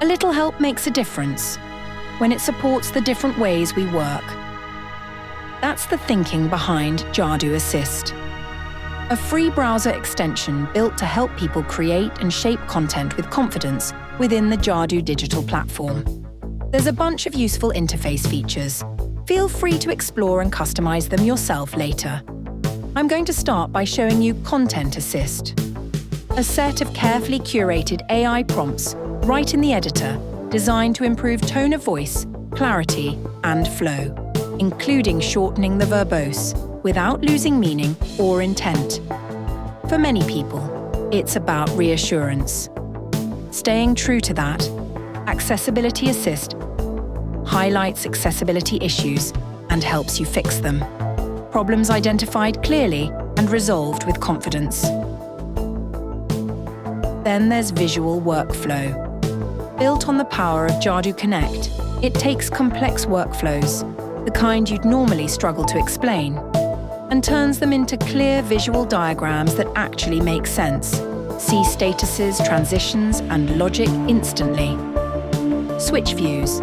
A little help makes a difference when it supports the different ways we work. That's the thinking behind Jadu Assist, a free browser extension built to help people create and shape content with confidence within the Jadu Digital Platform. There's a bunch of useful interface features. Feel free to explore and customize them yourself later. I'm going to start by showing you Content Assist, a set of carefully curated AI prompts right in the editor designed to improve tone of voice, clarity, and flow, including shortening the verbose without losing meaning or intent. For many people, it's about reassurance. Staying true to that, Accessibility Assist highlights accessibility issues and helps you fix them. Problems identified clearly and resolved with confidence. Then there's Visual Workflow. Built on the power of Jadu Connect, it takes complex workflows, the kind you'd normally struggle to explain, and turns them into clear visual diagrams that actually make sense. See statuses, transitions, and logic instantly. Switch views.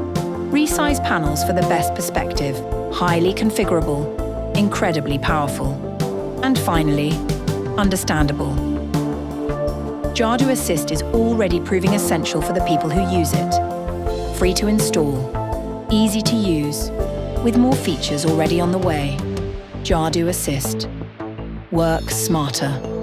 Resize panels for the best perspective. Highly configurable. Incredibly powerful. And finally, understandable. Jadu Assist is already proving essential for the people who use it. Free to install. Easy to use. With more features already on the way. Jadu Assist. Work smarter.